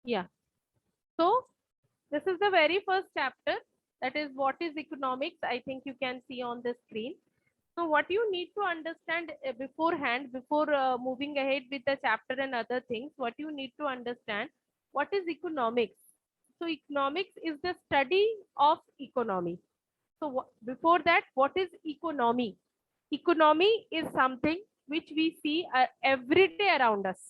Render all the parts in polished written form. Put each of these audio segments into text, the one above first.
Yeah. So this is the very first chapter, that is what is economics. I think you can see on the screen. So what you need to understand beforehand, before moving ahead with the chapter and other things, what you need to understand, what is economics? So economics is the study of economy. So before that, what is economy? Economy is something which we see every day around us.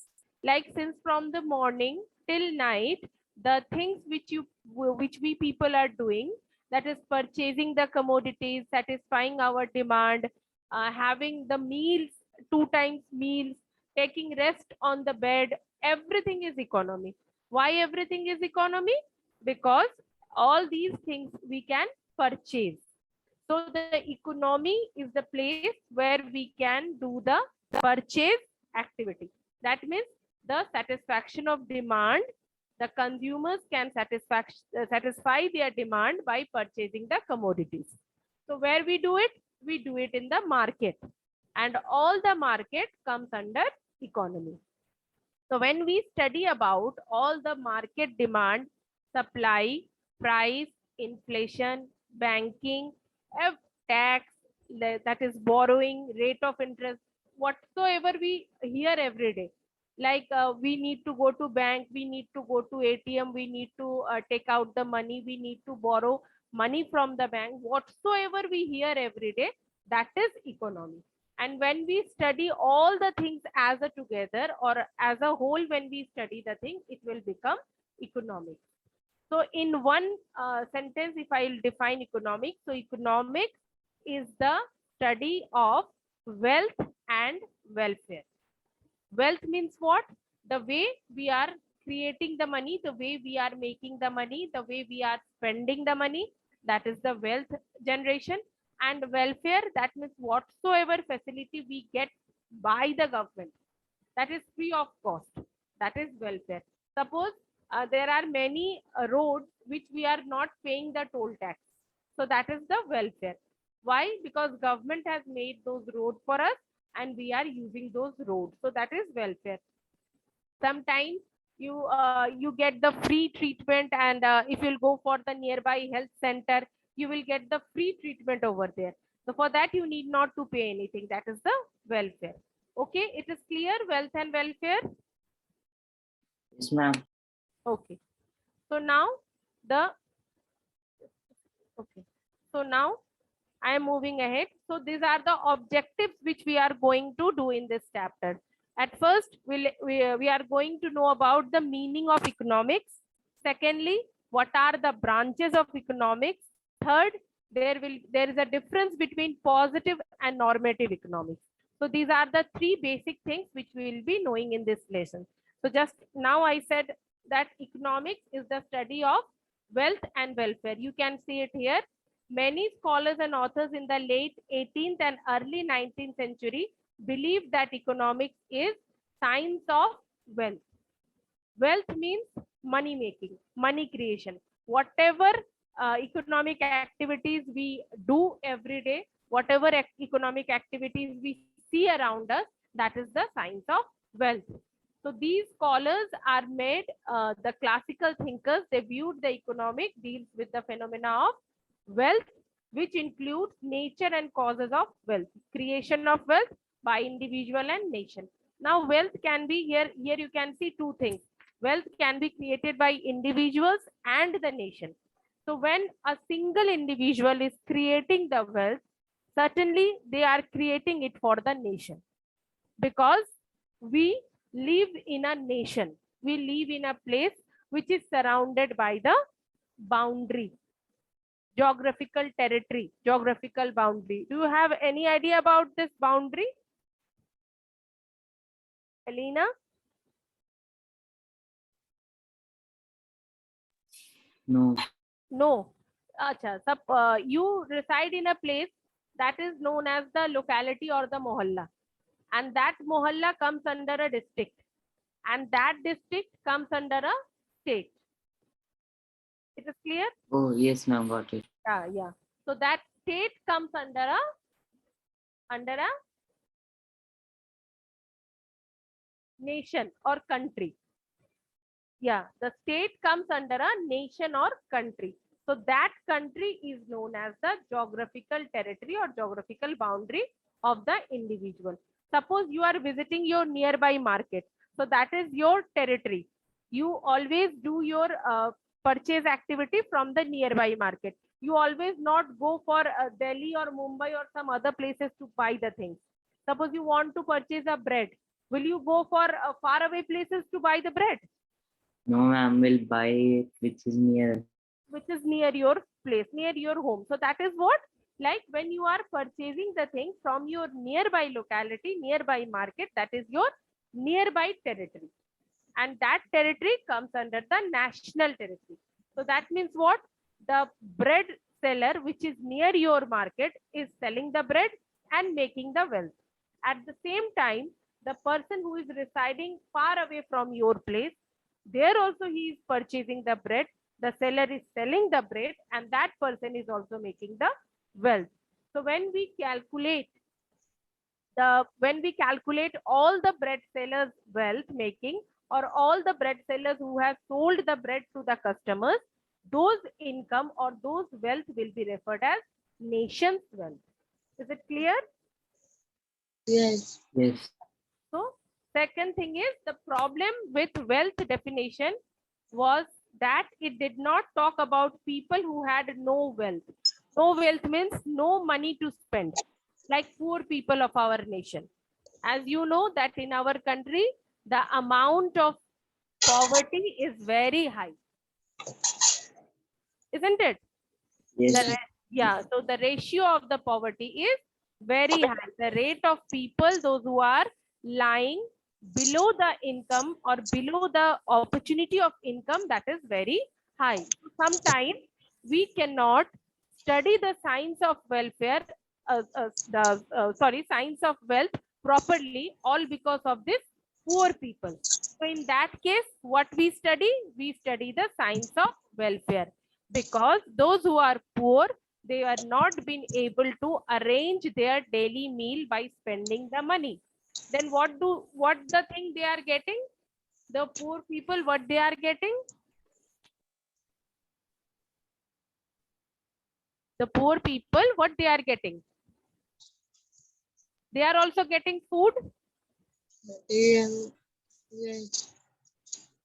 Like since from the morning till night, the things which we people are doing, that is purchasing the commodities, satisfying our demand, having the meals, two times meals, taking rest on the bed, everything is economy. Why everything is economy? Because all these things we can purchase. So the economy is the place where we can do the purchase activity. That means the satisfaction of demand, the consumers can satisfy their demand by purchasing the commodities. So where we do it? We do it in the market, and all the market comes under economy. So when we study about all the market demand, supply, price, inflation, banking, tax, that is borrowing, rate of interest, whatsoever we hear every day. Like we need to go to bank, we need to go to ATM, we need to take out the money, we need to borrow money from the bank. Whatsoever we hear every day, that is economy. And when we study all the things as a together or as a whole, when we study the thing, it will become economics. So in one sentence, if I will define economics, so economics is the study of wealth and welfare. Wealth means what? The way we are creating the money, the way we are making the money, the way we are spending the money, that is the wealth generation. And welfare, that means whatsoever facility we get by the government, that is free of cost, that is welfare. Suppose there are many roads which we are not paying the toll tax, so that is the welfare. Why? Because government has made those roads for us and we are using those roads, so that is welfare. Sometimes you get the free treatment, and if you'll go for the nearby health center, you will get the free treatment over there. So for that you need not to pay anything, that is the welfare. Okay, it is clear, wealth and welfare. Yes, ma'am. Okay, so now the okay, so now I am moving ahead. So these are the objectives which we are going to do in this chapter. At first, we are going to know about the meaning of economics. Secondly, what are the branches of economics? Third, there is a difference between positive and normative economics. So these are the three basic things which we will be knowing in this lesson. So just now I said that economics is the study of wealth and welfare. You can see it here. Many scholars and authors in the late 18th and early 19th century believed that economics is science of wealth. Wealth means money making, money creation. Whatever economic activities we do every day, whatever economic activities we see around us, that is the science of wealth. So these scholars are made the classical thinkers. They viewed the economic deals with the phenomena of wealth, which includes nature and causes of wealth, creation of wealth by individual and nation. Now wealth can be here you can see two things. Wealth can be created by individuals and the nation. So when a single individual is creating the wealth, certainly they are creating it for the nation, because we live in a nation, we live in a place which is surrounded by the boundary, geographical territory, geographical boundary. Do you have any idea about this boundary, Alina? No. No. Acha, you reside in a place that is known as the locality or the mohalla, and that mohalla comes under a district, and that district comes under a state. It is clear? Oh, yes, ma'am. Got it. Yeah. So that state comes under a nation or country. Yeah, the state comes under a nation or country. So that country is known as the geographical territory or geographical boundary of the individual. Suppose you are visiting your nearby market. So that is your territory. You always do your purchase activity from the nearby market. You always not go for Delhi or Mumbai or some other places to buy the things. Suppose you want to purchase a bread. Will you go for far away places to buy the bread? No, ma'am, will buy it which is near. Which is near your place, near your home. So that is what, like when you are purchasing the thing from your nearby locality, nearby market, that is your nearby territory. And that territory comes under the national territory. So that means what? The bread seller, which is near your market, is selling the bread and making the wealth. At the same time, the person who is residing far away from your place, there also he is purchasing the bread. The seller is selling the bread, and that person is also making the wealth. So when we calculate all the bread sellers wealth making, or all the bread sellers who have sold the bread to the customers, those income or those wealth will be referred as nation's wealth. Is it clear? Yes. Yes. So second thing is, the problem with wealth definition was that it did not talk about people who had no wealth. No wealth means no money to spend, like poor people of our nation. As you know that in our country, the amount of poverty is very high, isn't it? Yes. Yeah, so the ratio of the poverty is very high. The rate of people, those who are lying below the income or below the opportunity of income, that is very high. Sometimes we cannot study the science of welfare, science of wealth properly, all because of this poor people. So in that case, what we study? We study the science of welfare, because those who are poor, they are not been able to arrange their daily meal by spending the money. Then what the thing they are getting? The poor people, what they are getting? The poor people, what they are getting? They are also getting food. Yes.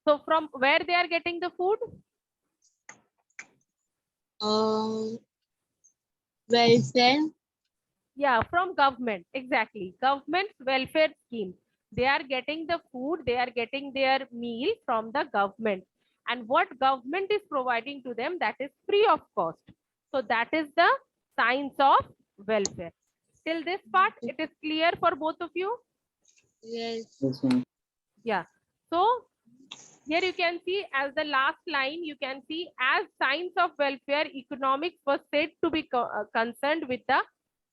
So from where they are getting the food? Welfare. Yeah, from government. Exactly. Government's welfare scheme. They are getting the food, they are getting their meal from the government. And what government is providing to them, that is free of cost. So that is the science of welfare. Till this part, it is clear for both of you? Yes. Yes, ma'am. Yeah. So here you can see, as the last line, you can see, as science of welfare, economics was said to be concerned with the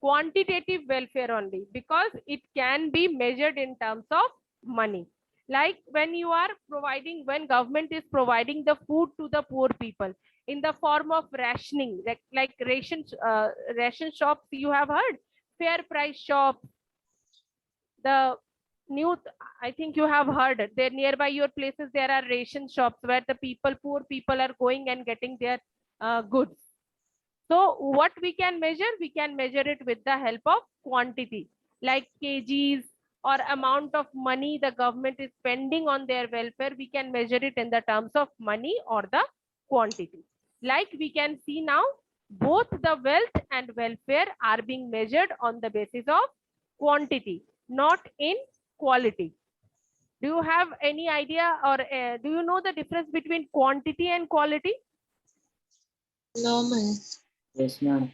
quantitative welfare only, because it can be measured in terms of money. Like when you are providing, when government is providing the food to the poor people in the form of rationing, like ration shops, you have heard, fair price shops, the new, I think you have heard, there nearby your places there are ration shops where the people, poor people, are going and getting their goods. So what we can measure? We can measure it with the help of quantity, like kgs or amount of money the government is spending on their welfare. We can measure it in the terms of money or the quantity. Like we can see now, both the wealth and welfare are being measured on the basis of quantity, not in quality. Do you have any idea, or do you know the difference between quantity and quality? No, ma'am. Yes, ma'am.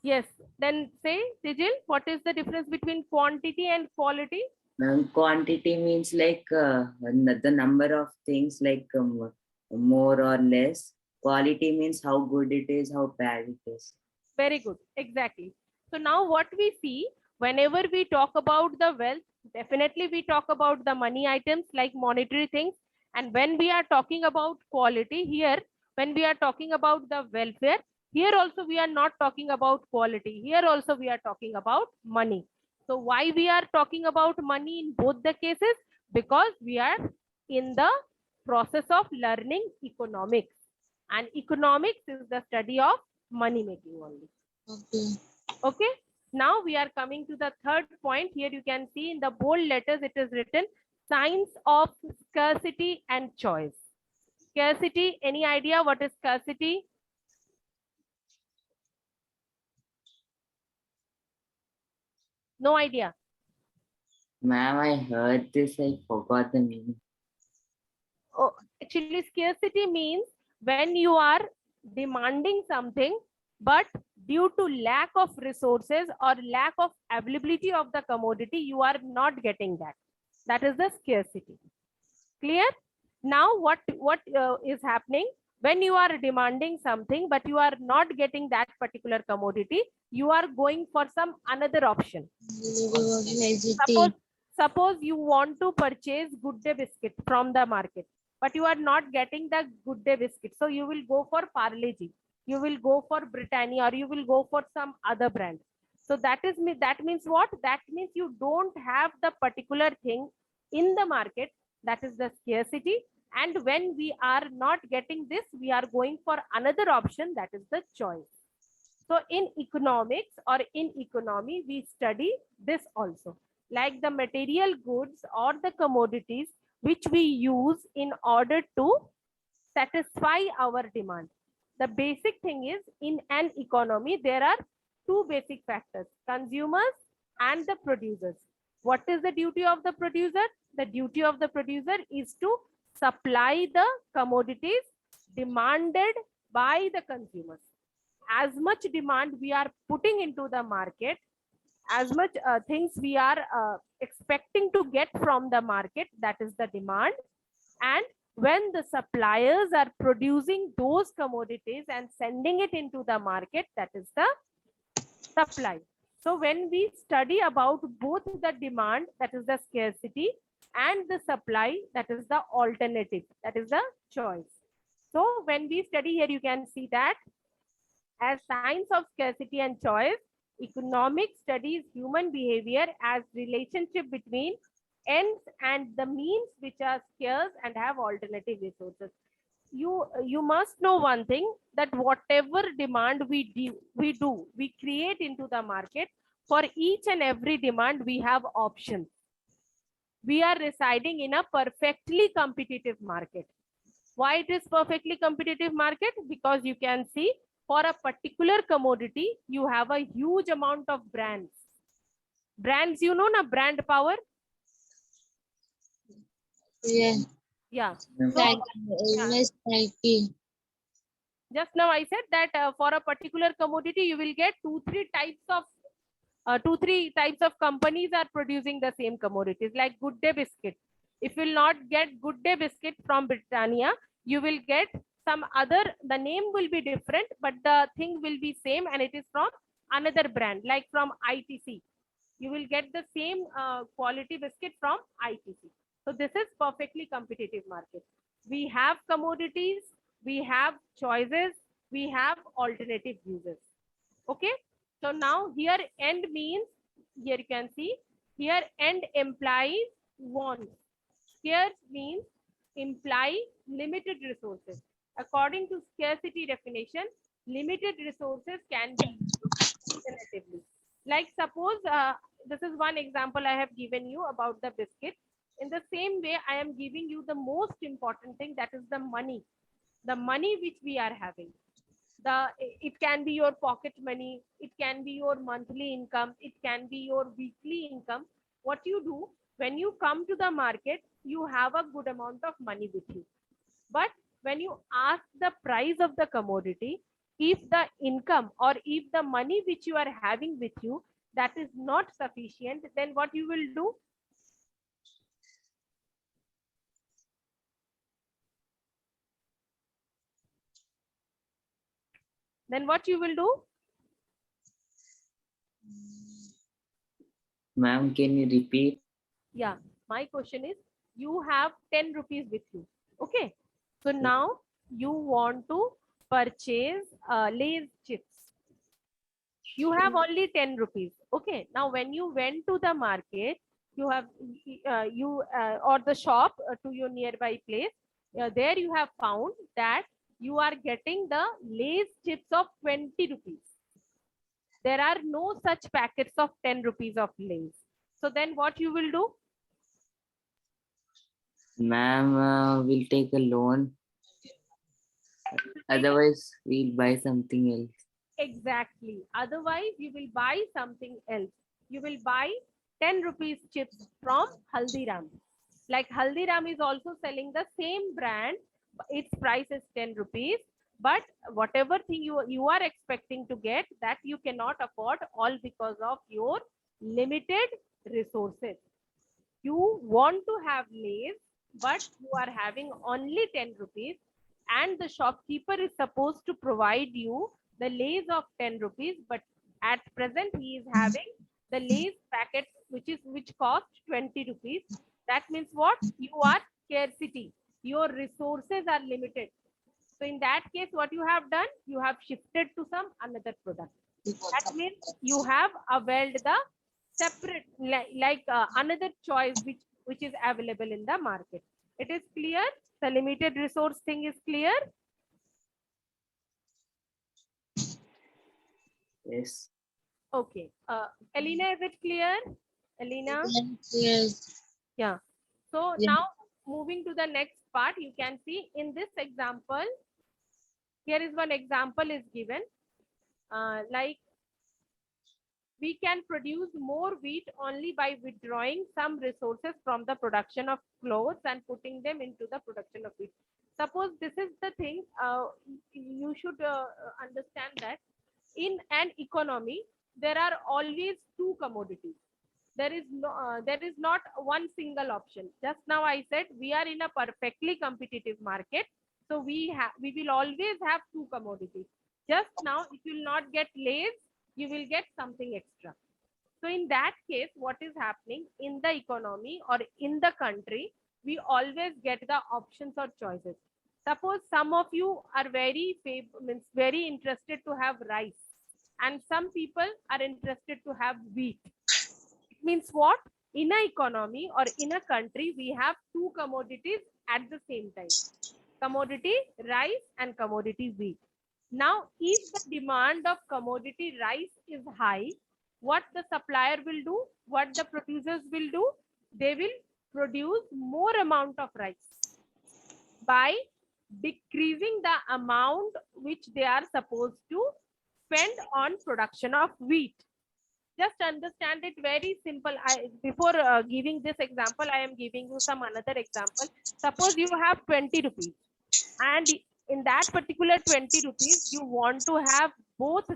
Yes. Then say, Tijil, what is the difference between quantity and quality? Ma'am, quantity means like the number of things, like more or less. Quality means how good it is, how bad it is. Very good. Exactly. So now what we see, whenever we talk about the wealth, definitely we talk about the money items like monetary things. And when we are talking about quality here, when we are talking about the welfare, here also we are not talking about quality. Here also we are talking about money. So why we are talking about money in both the cases? Because we are in the process of learning economics. And economics is the study of money making only. Okay. Okay. Now we are coming to the third point. Here you can see in the bold letters it is written science of scarcity and choice. Scarcity, any idea what is scarcity? No idea. Ma'am, I heard this. I forgot the meaning. Oh, actually, scarcity means when you are demanding something, but due to lack of resources or lack of availability of the commodity, you are not getting that. That is the scarcity. Clear? Now, what is happening when you are demanding something, but you are not getting that particular commodity? You are going for some another option. Suppose, University. suppose you want to purchase Good Day biscuit from the market, but you are not getting the Good Day biscuit. So you will go for Parle-G, you will go for Britannia, or you will go for some other brand. So that means what? That means you don't have the particular thing in the market. That is the scarcity. And when we are not getting this, we are going for another option. That is the choice. So in economics or in economy, we study this also, like the material goods or the commodities which we use in order to satisfy our demand. The basic thing is in an economy, there are two basic factors, consumers and the producers. What is the duty of the producer? The duty of the producer is to supply the commodities demanded by the consumers. As much demand we are putting into the market, as much things we are expecting to get from the market, that is the demand. And when the suppliers are producing those commodities and sending it into the market, that is the supply. So when we study about both the demand, that is the scarcity, and the supply, that is the alternative, that is the choice. So when we study here, you can see that as science of scarcity and choice, economics studies human behavior as relationship between ends and the means which are scarce and have alternative resources. You must know one thing, that whatever demand we create into the market. For each and every demand, we have options. We are residing in a perfectly competitive market. Why it is perfectly competitive market? Because you can see for a particular commodity, you have a huge amount of brands. Brands, you know, na brand power. Yeah. Yeah. Ma'am, So Like yeah, MS Nike. just now I said that for a particular commodity, you will get two, three types of companies are producing the same commodities, like Good Day biscuit. If you will not get Good Day biscuit from Britannia, you will get some other, the name will be different, but the thing will be same, and it is from another brand, like from ITC. You will get the same quality biscuit from ITC. So this is perfectly competitive market. We have commodities, we have choices, we have alternative uses. Okay. So now here end means, here you can see, here end implies wants. Scarce means imply limited resources. According to scarcity definition, limited resources can be used alternatively. Like suppose, this is one example I have given you about the biscuit. In the same way, I am giving you the most important thing, that is the money which we are having. It can be your pocket money, it can be your monthly income, it can be your weekly income. What you do when you come to the market, you have a good amount of money with you, but when you ask the price of the commodity, if the income or if the money which you are having with you, that is not sufficient, then what you will do? Then what you will do? ma'am, can you repeat? Yeah, my question is, you have 10 rupees with you. Okay. So now you want to purchase Lay's chips. You have only 10 rupees. Okay. Now when you went to the market, you have or the shop to your nearby place, there you have found that you are getting the Lay's chips of 20 rupees. There are no such packets of 10 rupees of Lay's. So then what you will do? Ma'am, we'll take a loan. Otherwise, we'll buy something else. Exactly. Otherwise, you will buy something else. You will buy 10 rupees chips from Haldiram. Like Haldiram is also selling the same brand. Its price is 10 rupees. But whatever thing you are expecting to get, that you cannot afford, all because of your limited resources. You want to have Lay's, but you are having only 10 rupees, and the shopkeeper is supposed to provide you the Lay's of 10 rupees, but at present he is having the Lay's packet which cost 20 rupees. That means what? You are scarcity. Your resources are limited. So in that case, what you have done? You have shifted to some another product. That means you have availed the separate, like another choice which is available in the market. It is clear? The limited resource thing is clear? Yes. Okay. Elena, is it clear? Elena? Yes. Yeah. So Yeah. now moving to the next part, you can see in this example, here is one example is given. Like we can produce more wheat only by withdrawing some resources from the production of clothes and putting them into the production of wheat. Suppose this is the thing, you should understand that in an economy, there are always two commodities. There is not one single option. Just now I said we are in a perfectly competitive market. So we will always have two commodities. Just now, if you will not get Lay's, you will get something extra. So in that case, what is happening in the economy or in the country, we always get the options or choices. Suppose some of you are means very interested to have rice, and some people are interested to have wheat. It means what? In a economy or in a country, we have two commodities at the same time. Commodity rice and commodity wheat. Now, if the demand of commodity rice is high, what the supplier will do, what the producers will do, they will produce more amount of rice by decreasing the amount which they are supposed to spend on production of wheat. Just understand it very simple. Before giving this example, I am giving you some another example. Suppose you have 20 rupees, and in that particular 20 rupees, you want to have both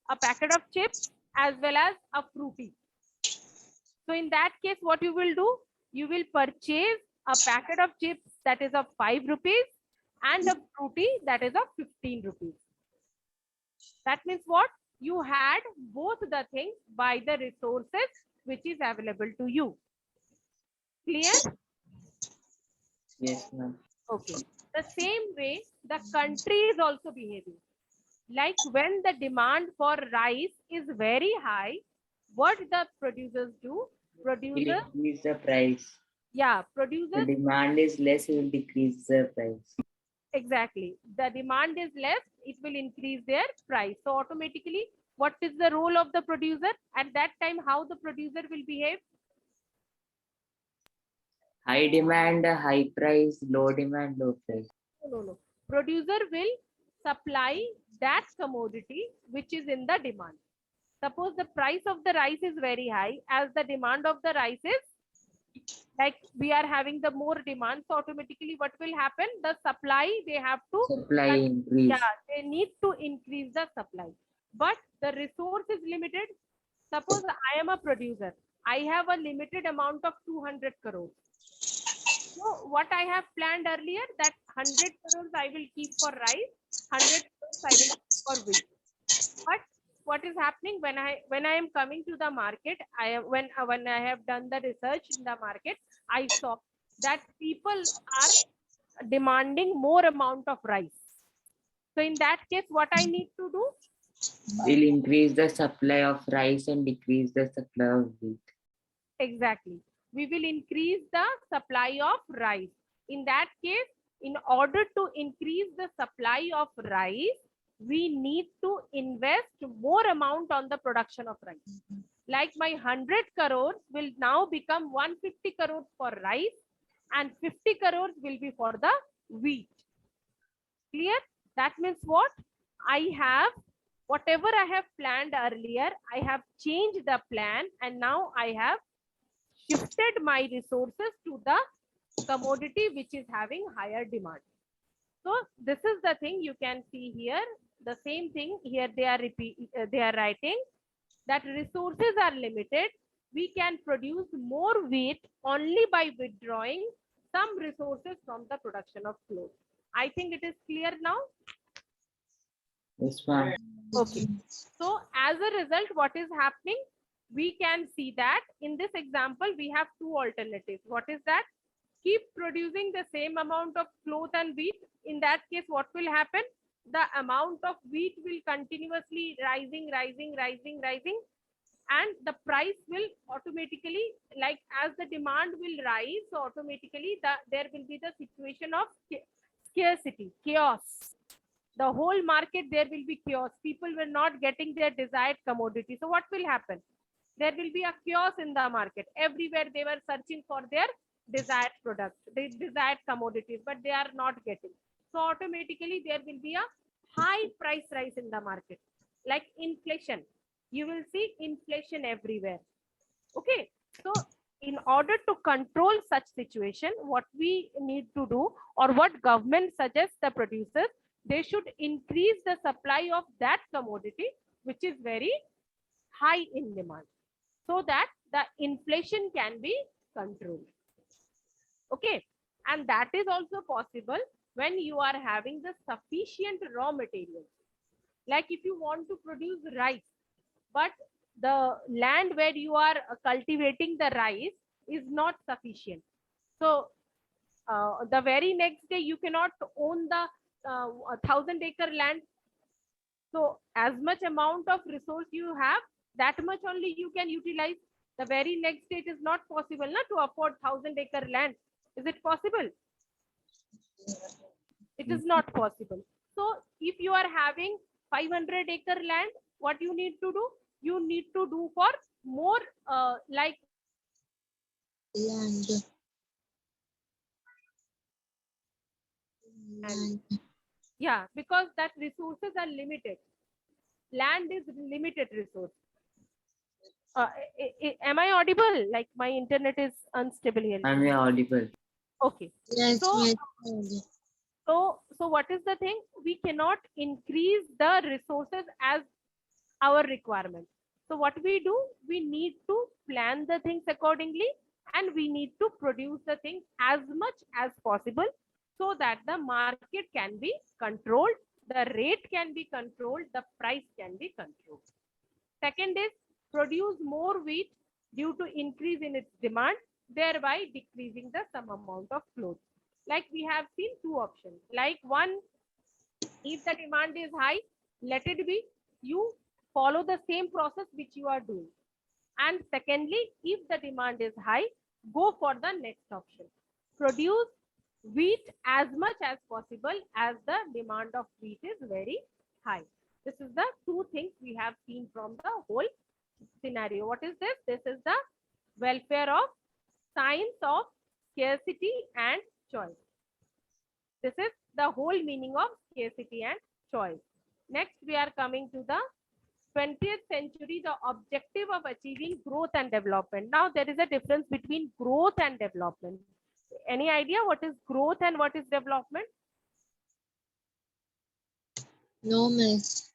a packet of chips as well as a fruity. So in that case, what you will do? You will purchase a packet of chips that is of 5 rupees and a fruity that is of 15 rupees. That means what? You had both the things by the resources which is available to you. Clear? Yes, ma'am. Okay. The same way, the country is also behaving. Like when the demand for rice is very high, what the producers do? Will Producers, increase the price. yeah, The producers, demand is less, it will decrease the price. exactly. The demand is less, it will increase their price. So automatically, what is the role of the producer? At that time, how the producer will behave? High demand, high price, low demand, low price. No. Producer will supply that commodity which is in the demand. Suppose the price of the rice is very high, as the demand of the rice is like we are having the more demand, so automatically what will happen? The supply, they have to, Supply increase. yeah, they need to increase the supply, but the resource is limited. Suppose I am a producer, I have a limited amount of 200 crores. So what I have planned earlier, that 100 crores I will keep for rice, 100 crores I will keep for wheat. But what is happening when I am coming to the market, when I have done the research in the market, I saw that people are demanding more amount of rice. So in that case, what I need to do? Will increase the supply of rice and decrease the supply of wheat. Exactly. We will increase the supply of rice. In that case, in order to increase the supply of rice, we need to invest more amount on the production of rice. Like my 100 crores will now become 150 crores for rice and 50 crores will be for the wheat. Clear? That means what? I have, whatever I have planned earlier, I have changed the plan and now I have shifted my resources to the commodity which is having higher demand. So this is the thing you can see here. The same thing here they are writing that resources are limited. We can produce more wheat only by withdrawing some resources from the production of clothes. I think it is clear now. This one. Okay. So as a result, what is happening? We can see that in this example, we have two alternatives. What is that? Keep producing the same amount of cloth and wheat. In that case, what will happen? The amount of wheat will continuously rising, and the price will automatically, like as the demand will rise, so automatically there will be the situation of scarcity, chaos. The whole market, there will be chaos. People were not getting their desired commodity. So what will happen? There will be a chaos in the market. Everywhere they were searching for their desired products, the desired commodities, but they are not getting. So automatically there will be a high price rise in the market, like inflation. You will see inflation everywhere. Okay. So in order to control such situation, what we need to do, or what government suggests the producers, they should increase the supply of that commodity which is very high in demand, so that the inflation can be controlled. Okay. And that is also possible when you are having the sufficient raw materials. Like if you want to produce rice, but the land where you are cultivating the rice is not sufficient. So the very next day you cannot own the 1,000-acre land. So as much amount of resource you have, that much only you can utilize. The very next day it is not possible to afford 1,000-acre land. Is it possible? It is not possible. So if you are having 500-acre land, what you need to do? You need to do for more like Land. and yeah, because that resources are limited. Land is limited resource. Am I audible? Like my internet is unstable here. I'm audible. Okay. Yes, So, my so what is the thing? We cannot increase the resources as our requirement. So what we do, we need to plan the things accordingly, and we need to produce the things as much as possible so that the market can be controlled, the rate can be controlled, the price can be controlled. Second is produce more wheat due to increase in its demand, thereby decreasing the some amount of clothes. Like we have seen two options. Like one, if the demand is high, let it be. You follow the same process which you are doing. And secondly, if the demand is high, go for the next option. Produce wheat as much as possible as the demand of wheat is very high. This is the two things we have seen from the whole scenario. What is this? This is the welfare of science of scarcity and choice. This is the whole meaning of scarcity and choice. Next, we are coming to the 20th century, the objective of achieving growth and development. Now, there is a difference between growth and development. Any idea what is growth and what is development? no, miss.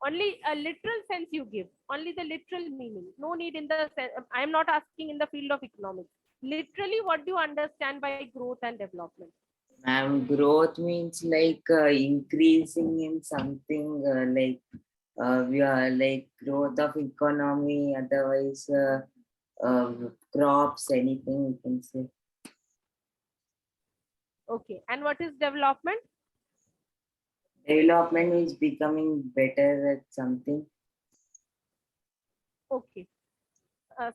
Only a literal sense you give, only the literal meaning. No need in the sense, I am not asking in the field of economics. Literally, what do you understand by growth and development? Growth means like increasing in something we are like growth of economy, otherwise crops, anything you can say. Okay, and what is development? Development is becoming better at something. Okay,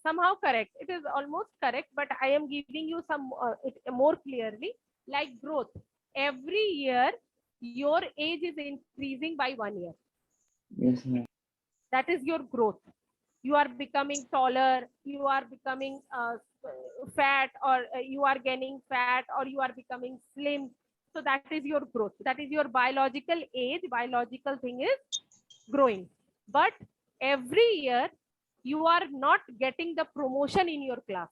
somehow correct. It is almost correct, but I am giving you some more clearly. Like growth. Every year, your age is increasing by 1 year. Yes, ma'am. That is your growth. You are becoming taller, you are becoming fat, or you are gaining fat, or you are becoming slim. So that is your growth. That is your biological age. Biological thing is growing. But every year, you are not getting the promotion in your class.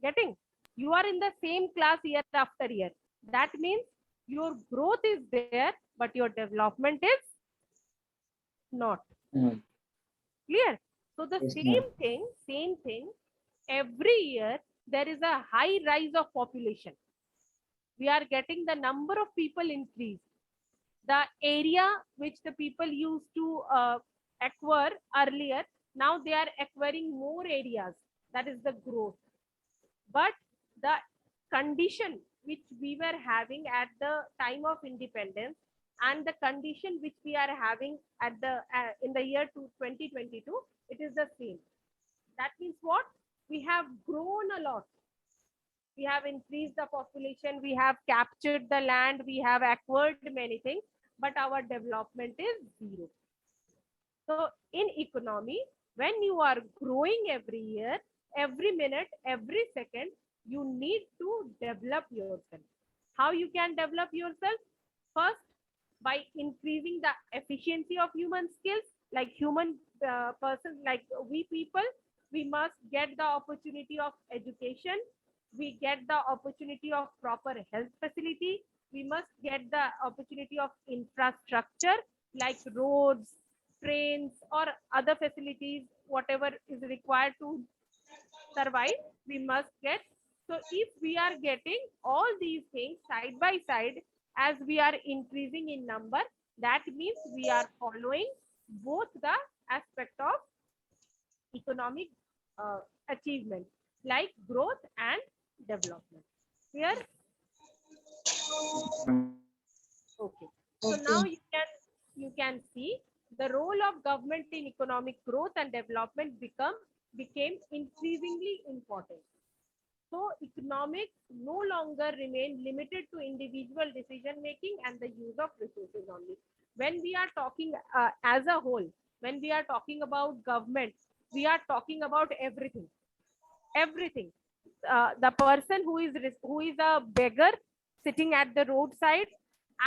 Getting? You are in the same class year after year. That means your growth is there, but your development is not. Ma'am. Clear? So the Yes, ma'am. same thing, every year there is a high rise of population. We are getting the number of people increase. The area which the people used to acquire earlier, now they are acquiring more areas. That is the growth. But the condition which we were having at the time of independence and the condition which we are having at the in the year 2022, it is the same. That means what? We have grown a lot. We have increased the population, we have captured the land, we have acquired many things, but our development is zero. So in economy, when you are growing every year, every minute, every second, you need to develop yourself. How you can develop yourself? First, by increasing the efficiency of human skills, like human persons, like we people, we must get the opportunity of education. We get the opportunity of proper health facility. We must get the opportunity of infrastructure like roads, trains, or other facilities, whatever is required to survive, we must get. So if we are getting all these things side by side as we are increasing in number, that means we are following both the aspect of economic achievement, like growth and development. Here, okay. So now Okay. you can see the role of government in economic growth and development became increasingly important. So economics no longer remain limited to individual decision making and the use of resources only. When we are talking as a whole, when we are talking about government, we are talking about everything. Everything. The person who is a beggar sitting at the roadside,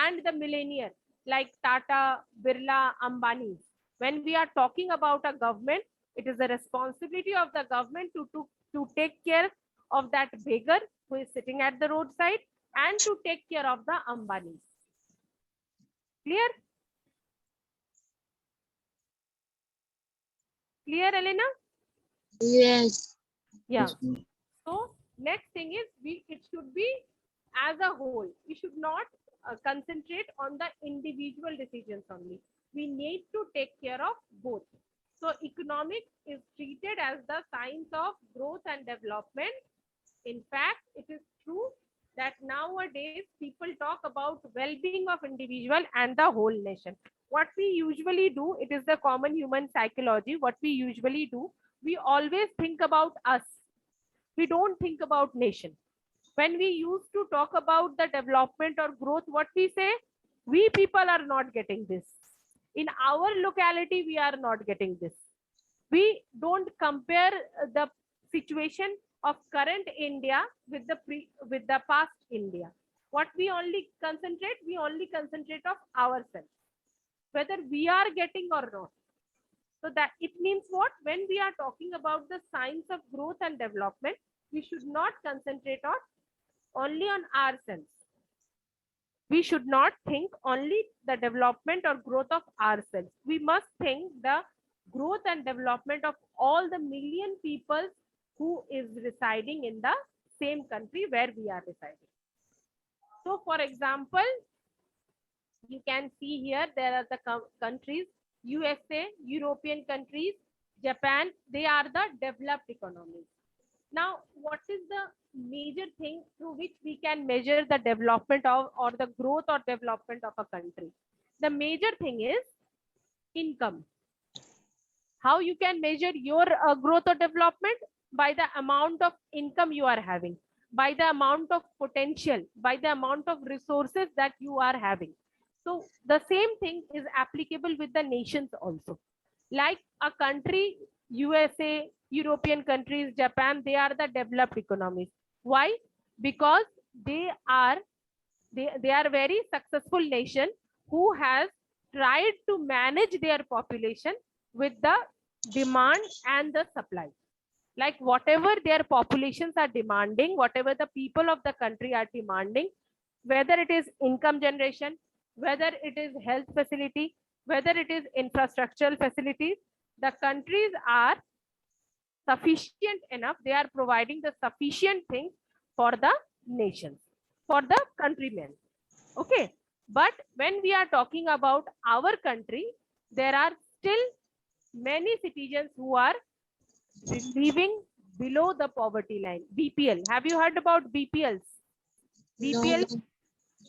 and the millionaire like Tata, Birla, Ambani. When we are talking about a government, it is the responsibility of the government to take care of that beggar who is sitting at the roadside and to take care of the Ambanis. Clear? Clear, Elena? Yes. Yeah. Yes, ma'am. So next thing is it should be as a whole. We should not concentrate on the individual decisions only. We need to take care of both. So economics is treated as the science of growth and development. In fact, it is true that nowadays people talk about well-being of individual and the whole nation. What we usually do, it is the common human psychology. What we usually do, we always think about us. We don't think about nation. When we used to talk about the development or growth, what we say, we people are not getting this. In our locality, we are not getting this. We don't compare the situation of current India with the past India. What we only concentrate of ourselves, whether we are getting or not. So that it means what? When we are talking about the science of growth and development, we should not concentrate on only on ourselves. We should not think only the development or growth of ourselves. We must think the growth and development of all the million people who is residing in the same country where we are residing. So for example, you can see here there are the countries, USA, European countries, Japan, they are the developed economies. Now, what is the major thing through which we can measure the development of or the growth or development of a country? The major thing is income. How you can measure your growth or development? By the amount of income you are having. by the amount of potential, by the amount of resources that you are having. So the same thing is applicable with the nations also. Like a country, USA, European countries, Japan, they are the developed economies. Why? Because they are they are very successful nation who has tried to manage their population with the demand and the supply. Like whatever their populations are demanding, whatever the people of the country are demanding, whether it is income generation, whether it is health facility, whether it is infrastructural facilities, the countries are sufficient enough. They are providing the sufficient things for the nations, for the countrymen. Okay. But when we are talking about our country, there are still many citizens who are living below the poverty line. BPL. Have you heard about BPLs? No. BPL.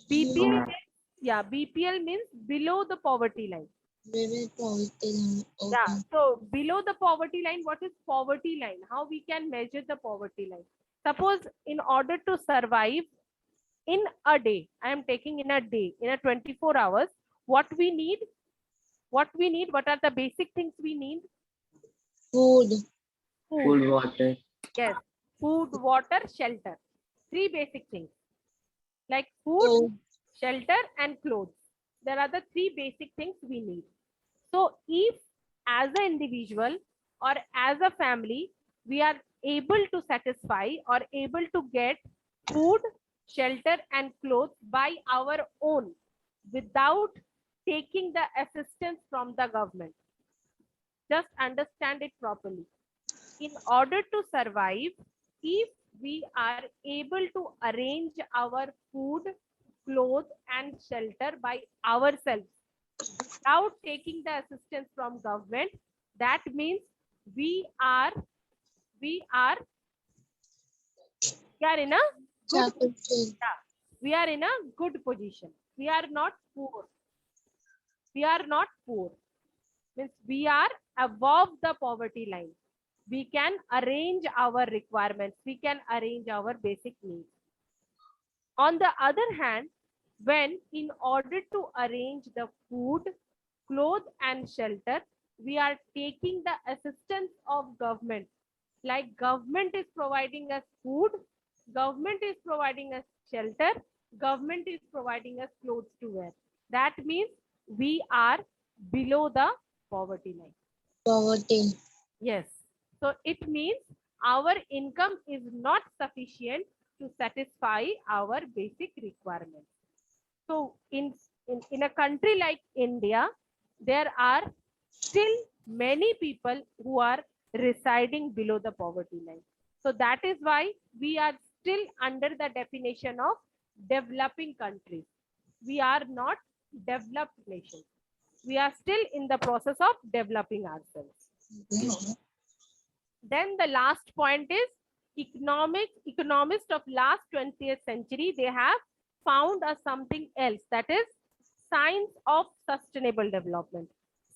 BPL. Yeah. Yeah, BPL means below the poverty line. Maybe poverty. Yeah. Okay. So below the poverty line, what is poverty line? How we can measure the poverty line? Suppose in order to survive in a day, I am taking in a day, in a 24 hours, what we need, what are the basic things we need? Food. Food. Food, water. Yes. Food, water, shelter. Three basic things like food, Oh, shelter, and clothes. There are the three basic things we need. So if as an individual or as a family, we are able to satisfy or able to get food, shelter, and clothes by our own without taking the assistance from the government. Just understand it properly. In order to survive, if we are able to arrange our food, clothes, and shelter by ourselves without taking the assistance from government, that means we are we are we are in a good chocolate. we are in a good position. We are not poor. We are not poor. Means we are above the poverty line. We can arrange our requirements. We can arrange our basic needs. On the other hand, when in order to arrange the food, clothes, and shelter, we are taking the assistance of government. Like government is providing us food, government is providing us shelter, government is providing us clothes to wear. That means we are below the poverty line. Poverty. Yes. So it means our income is not sufficient to satisfy our basic requirements. So in a country like India, there are still many people who are residing below the poverty line. So that is why we are still under the definition of developing countries. We are not developed nations. We are still in the process of developing ourselves. Then the last point is economists of last 20th century, they have found a something else, that is science of sustainable development.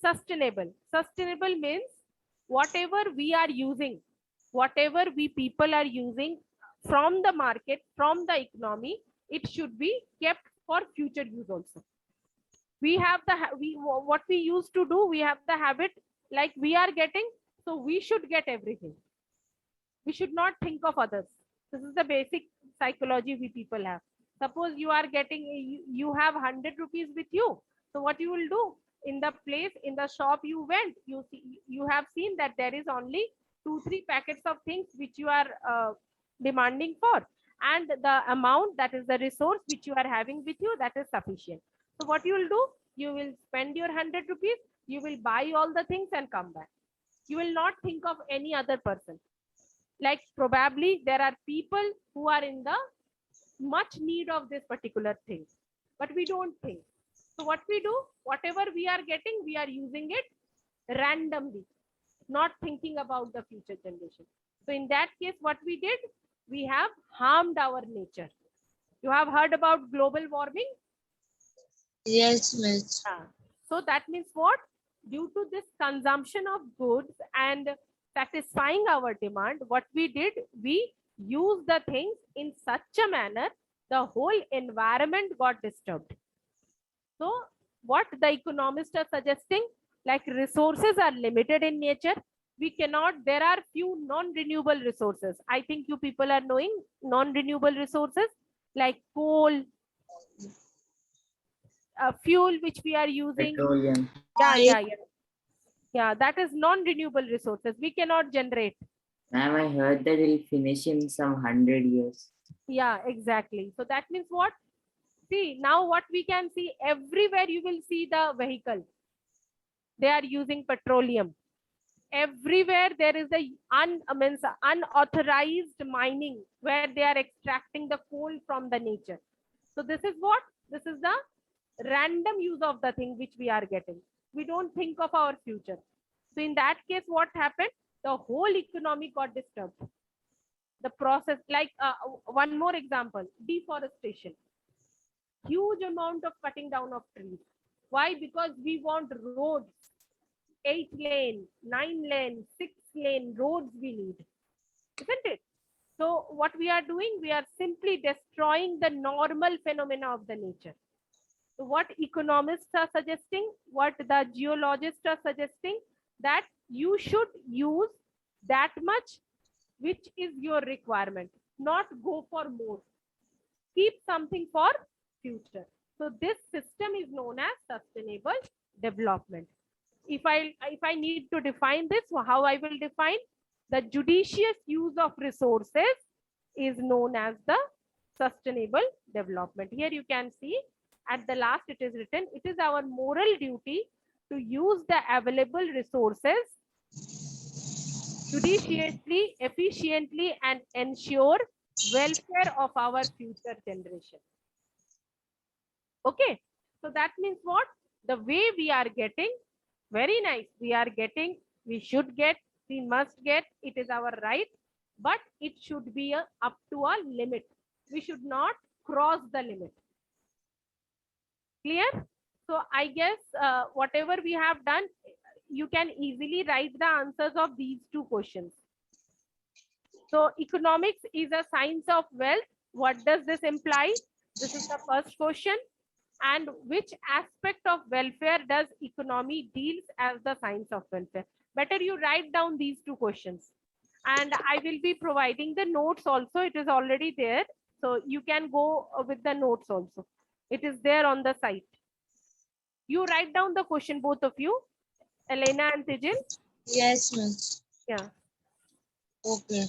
Sustainable means whatever we are using, whatever we people are using from the market, from the economy, it should be kept for future use also. We have the what we used to do, we have the habit, like we are getting, so we should get everything. We should not think of others. This is the basic psychology we people have. Suppose you are getting, you have 100 rupees with you. So what you will do, in the place, in the shop you went, you see, you have seen that there is only 2-3 packets of things which you are demanding for, and the amount, that is the resource which you are having with you, that is sufficient. So what you will do, you will spend your 100 rupees, you will buy all the things and come back. You will not think of any other person. Like probably there are people who are in the much need of this particular thing, but we don't think. So what we do, whatever we are getting, we are using it randomly, not thinking about the future generation. So in that case, what we did, we have harmed our nature. You have heard about global warming? Yes, miss. So that means what? Due to this consumption of goods and satisfying our demand, what we did, we use the things in such a manner, the whole environment got disturbed. So what the economists are suggesting, like resources are limited in nature. We cannot, there are few non-renewable resources. I think you people are knowing non-renewable resources like coal, fuel which we are using. Petroleum. Yeah, that is non-renewable resources. We cannot generate. Ma'am, I heard that it'll finish in some 100 years. Yeah, exactly. So that means what? See, now what we can see, everywhere you will see the vehicle. They are using petroleum. Everywhere there is the unauthorized mining where they are extracting the coal from the nature. So this is what? This is the random use of the thing which we are getting. We don't think of our future. So in that case, what happened? The whole economy got disturbed. The process, like one more example, deforestation. Huge amount of cutting down of trees. Why? Because we want roads, 8 lane, 9 lane, 6 lane roads we need, isn't it? So what we are doing, we are simply destroying the normal phenomena of the nature. So what economists are suggesting, what the geologists are suggesting, that you should use that much which is your requirement, not go for more. Keep something for future. So this system is known as sustainable development. If I need to define this, how I will define, the judicious use of resources is known as the sustainable development. Here you can see at the last it is written, it is our moral duty to use the available resources judiciously, efficiently, and ensure welfare of our future generation. Okay, so that means what? The way we are getting, very nice, we are getting, we should get, we must get, it is our right, but it should be up to a limit. We should not cross the limit. Clear? So I guess whatever we have done, you can easily write the answers of these two questions. So economics is a science of wealth. What does this imply? This is the first question. And which aspect of welfare does economy deals as the science of welfare? Better you write down these two questions. And I will be providing the notes also. It is already there. So you can go with the notes also. It is there on the site. You write down the question, both of you, Elena and Tijil. Yes, miss. Yeah. Okay.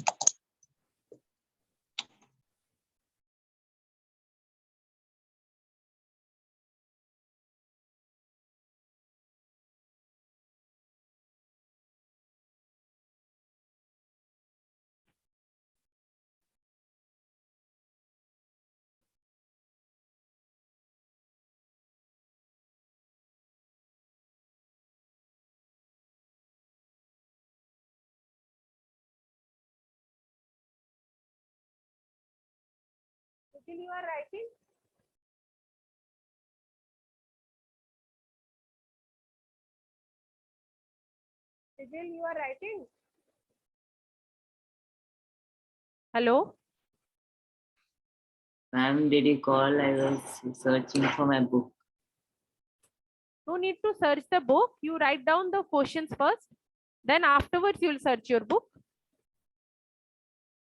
Tijil, you are writing? Tijil, you are writing? Hello? Ma'am, did you call? I was searching for my book. No need to search the book. You write down the questions first. Then afterwards, you will search your book.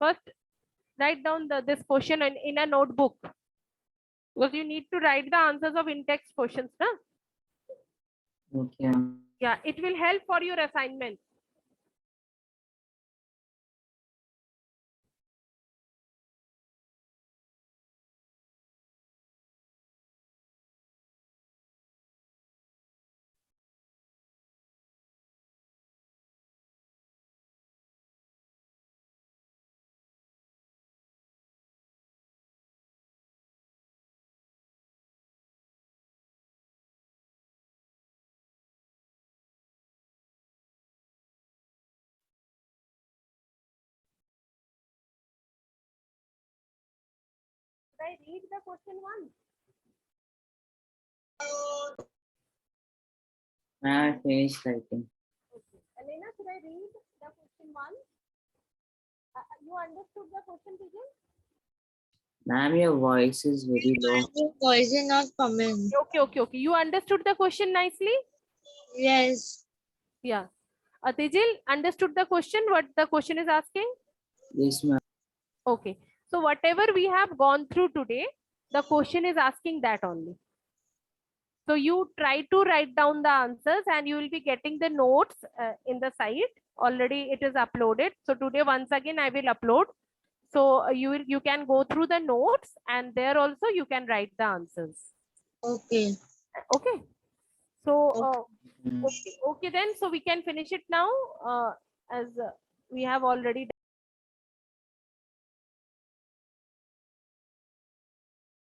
First, write down this question in a notebook. Because you need to write the answers of in-text questions. Na? Okay. Yeah, it will help for your assignment. Should I read the question once? Ma'am, I finished writing. Okay. Elena, should I read the question once? You understood the question, Vijay? Ma'am, your voice is very low. Your voice is not coming. Okay. You understood the question nicely? Yes. Yeah. Tejil, understood the question, what the question is asking? Yes, ma'am. Okay. So whatever we have gone through today, the question is asking that only. So you try to write down the answers and you will be getting the notes in the site. Already it is uploaded. So today once again I will upload. So you can go through the notes and there also you can write the answers. Okay. Okay. So Okay. Mm. okay then. So we can finish it now as we have already